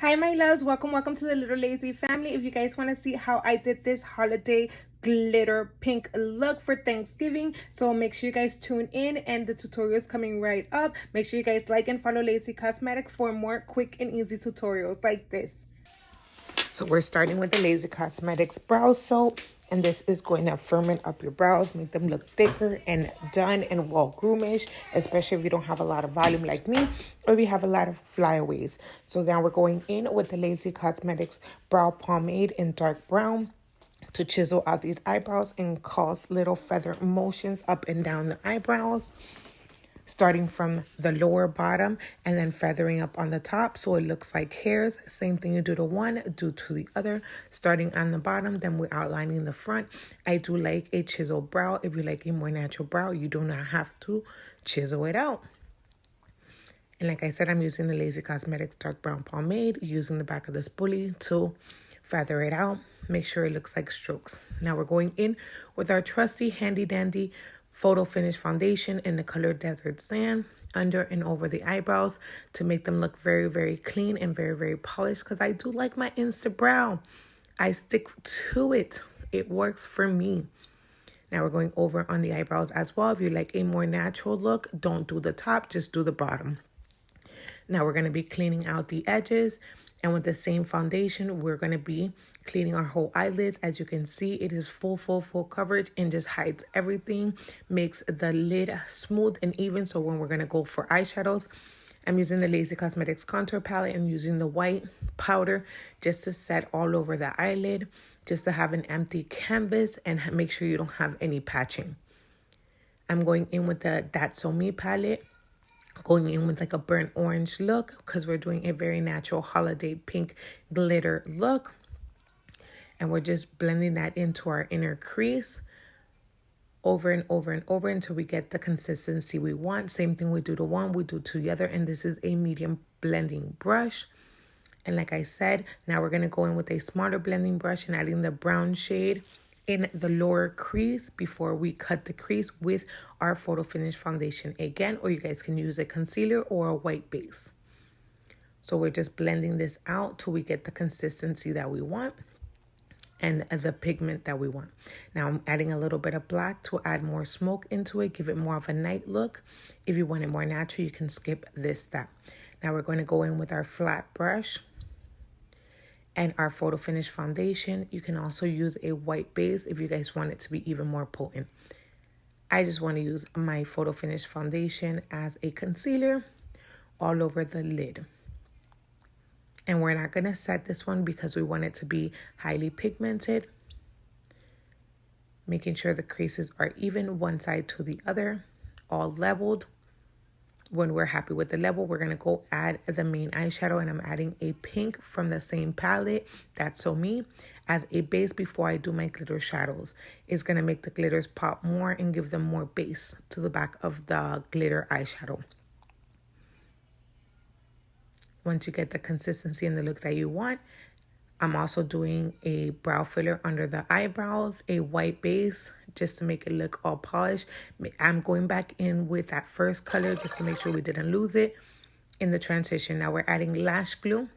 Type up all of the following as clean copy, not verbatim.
Hi my loves, welcome to the Little Lazy family. If you guys want to see how I did this holiday glitter pink look for Thanksgiving, so make sure you guys tune in, and the tutorial is coming right up. Make sure you guys like and follow Lazy Cosmetics for more quick and easy tutorials like this. So we're starting with the Lazy Cosmetics brow soap, and this is going to firmen up your brows, make them look thicker and done and well groomish, especially if you don't have a lot of volume like me, or if you have a lot of flyaways. So now we're going in with the Lazy Cosmetics brow pomade in dark brown to chisel out these eyebrows and cause little feather motions up and down the eyebrows, starting from the lower bottom and then feathering up on the top so it looks like hairs. Same thing you do to one, do to the other. Starting on the bottom, then we're outlining the front. I do like a chisel brow. If you like a more natural brow, you do not have to chisel it out. And like I said, I'm using the Lazy Cosmetics dark brown pomade, using the back of the spoolie to feather it out. Make sure it looks like strokes. Now we're going in with our trusty handy dandy photo finish foundation in the color Desert Sand under and over the eyebrows to make them look very, very clean and very, very polished, because I do like my Insta brow. I stick to it. It works for me. Now we're going over on the eyebrows as well. If you like a more natural look, don't do the top, just do the bottom. Now we're going to be cleaning out the edges, and with the same foundation, we're going to be cleaning our whole eyelids. As you can see, it is full coverage and just hides everything, makes the lid smooth and even. So when we're going to go for eyeshadows, I'm using the Lazy Cosmetics contour palette and using the white powder just to set all over the eyelid, just to have an empty canvas and make sure you don't have any patching. I'm going in with the That's So Me palette, going in with like a burnt orange look because we're doing a very natural holiday pink glitter look. And we're just blending that into our inner crease over and over and over until we get the consistency we want. Same thing we do to one, we do to the other. And this is a medium blending brush. And like I said, now we're going to go in with a smaller blending brush and adding the brown shade in the lower crease before we cut the crease with our photo finish foundation again, or you guys can use a concealer or a white base. So we're just blending this out till we get the consistency that we want and the pigment that we want. Now I'm adding a little bit of black to add more smoke into it, give it more of a night look. If you want it more natural, you can skip this step. Now we're going to go in with our flat brush and our photo finish foundation. You can also use a white base if you guys want it to be even more potent. I just want to use my photo finish foundation as a concealer all over the lid. And we're not going to set this one because we want it to be highly pigmented. Making sure the creases are even one side to the other, all leveled. When we're happy with the level, we're going to go add the main eyeshadow, and I'm adding a pink from the same palette, That's So Me, as a base before I do my glitter shadows. It's going to make the glitters pop more and give them more base to the back of the glitter eyeshadow. Once you get the consistency and the look that you want, I'm also doing a brow filler under the eyebrows, a white base, just to make it look all polished. I'm going back in with that first color just to make sure we didn't lose it in the transition. Now we're adding lash glue,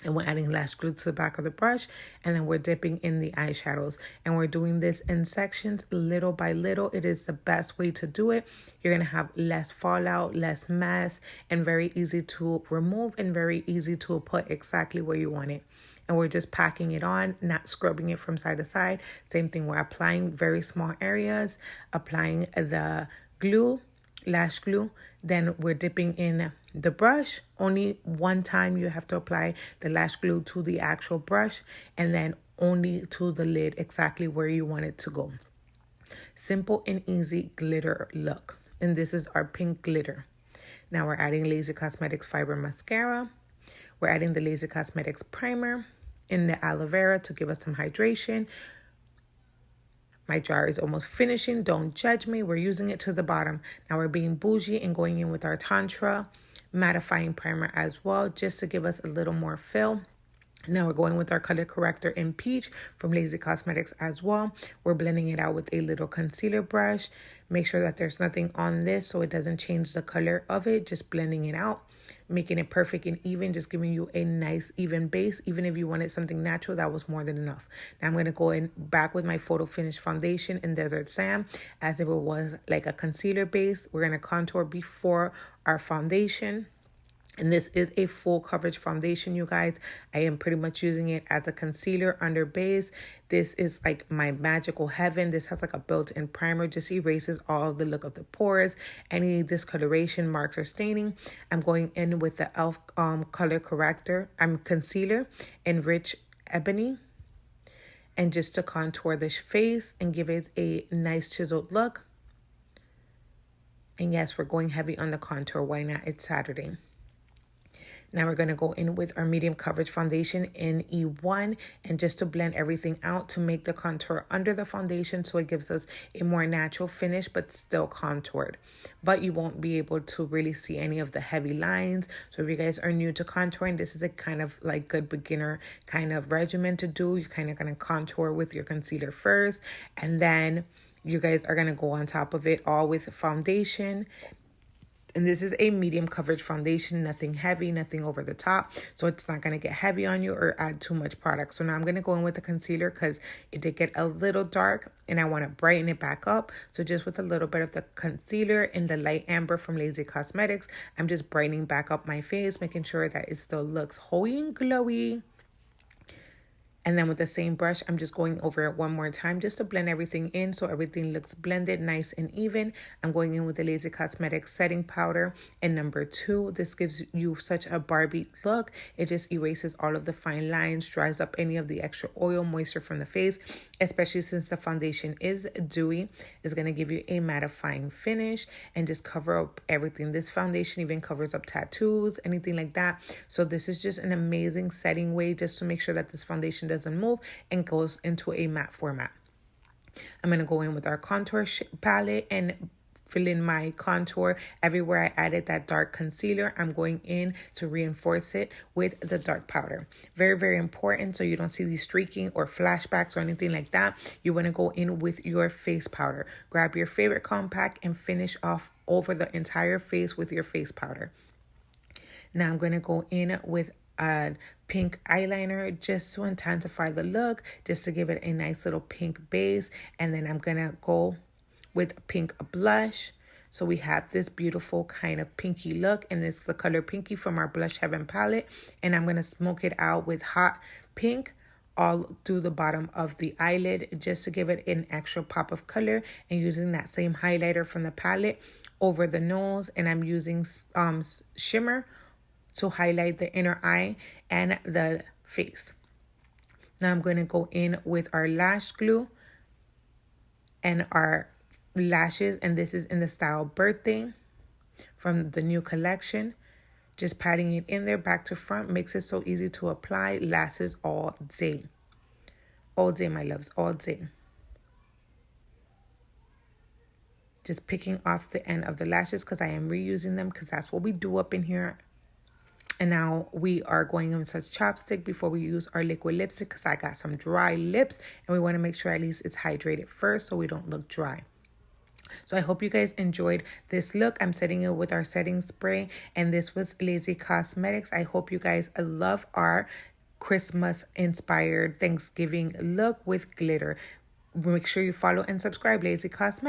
and we're adding lash glue to the back of the brush, and then we're dipping in the eyeshadows. And we're doing this in sections, little by little. It is the best way to do it. You're going to have less fallout, less mess, and very easy to remove and very easy to put exactly where you want it. And we're just packing it on, not scrubbing it from side to side. Same thing, we're applying very small areas, applying the glue, lash glue. Then we're dipping in the brush. Only one time you have to apply the lash glue to the actual brush, and then only to the lid exactly where you want it to go. Simple and easy glitter look. And this is our pink glitter. Now we're adding Lazy Cosmetics Fiber Mascara. We're adding the Lazy Cosmetics Primer in the aloe vera to give us some hydration. My jar is almost finishing. Don't judge me. We're using it to the bottom. Now we're being bougie and going in with our Tantra mattifying primer as well, just to give us a little more fill. Now we're going with our color corrector in Peach from Lazy Cosmetics as well. We're blending it out with a little concealer brush. Make sure that there's nothing on this so it doesn't change the color of it. Just blending it out. making it perfect and even, just giving you a nice even base. Even if you wanted something natural, that was more than enough. Now I'm going to go in back with my Photo Finish foundation in Desert Sand as if it was like a concealer base. We're going to contour before our foundation. And this is a full coverage foundation, you guys. I am pretty much using it as a concealer under base. This is like my magical heaven. This has like a built-in primer, just erases all of the look of the pores, any discoloration, marks, or staining. I'm going in with the e.l.f. color corrector. I'm concealer in Rich Ebony. And just to contour this face and give it a nice chiseled look. And yes, we're going heavy on the contour. Why not? It's Saturday. Now we're going to go in with our medium coverage foundation in E1 and just to blend everything out to make the contour under the foundation so it gives us a more natural finish but still contoured. But you won't be able to really see any of the heavy lines. So if you guys are new to contouring, this is a kind of like good beginner kind of regimen to do. You're kind of going to contour with your concealer first, and then you guys are going to go on top of it all with foundation. And this is a medium coverage foundation, nothing heavy, nothing over the top. So it's not going to get heavy on you or add too much product. So now I'm going to go in with the concealer because it did get a little dark and I want to brighten it back up. So just with a little bit of the concealer in the light amber from Lazy Cosmetics, I'm just brightening back up my face, making sure that it still looks hoey and glowy. And then with the same brush, I'm just going over it one more time just to blend everything in so everything looks blended, nice and even. I'm going in with the Lazy Cosmetics setting powder in number 2. This gives you such a Barbie look. It just erases all of the fine lines, dries up any of the extra oil, moisture from the face, especially since the foundation is dewy. It's going to give you a mattifying finish and just cover up everything. This foundation even covers up tattoos, anything like that. So this is just an amazing setting way just to make sure that this foundation doesn't move and goes into a matte format. I'm going to go in with our contour palette and fill in my contour. Everywhere I added that dark concealer, I'm going in to reinforce it with the dark powder. Very, very important so you don't see these streaking or flashbacks or anything like that. You want to go in with your face powder. Grab your favorite compact and finish off over the entire face with your face powder. Now I'm going to go in with a pink eyeliner just to intensify the look, just to give it a nice little pink base. And then I'm going to go with pink blush. So we have this beautiful kind of pinky look, and this is the color Pinky from our Blush Heaven palette. And I'm going to smoke it out with hot pink all through the bottom of the eyelid just to give it an extra pop of color, and using that same highlighter from the palette over the nose. And I'm using shimmer to highlight the inner eye and the face. Now I'm going to go in with our lash glue and our lashes, and this is in the style Birthday from the new collection. Just patting it in there back to front makes it so easy to apply. Lasts all day. All day, my loves, all day. Just picking off the end of the lashes because I am reusing them because that's what we do up in here. And now we are going in with such chapstick before we use our liquid lipstick because I got some dry lips and we want to make sure at least it's hydrated first so we don't look dry. So I hope you guys enjoyed this look. I'm setting it with our setting spray, and this was Lazy Cosmetics. I hope you guys love our Christmas inspired Thanksgiving look with glitter. Make sure you follow and subscribe Lazy Cosmetics.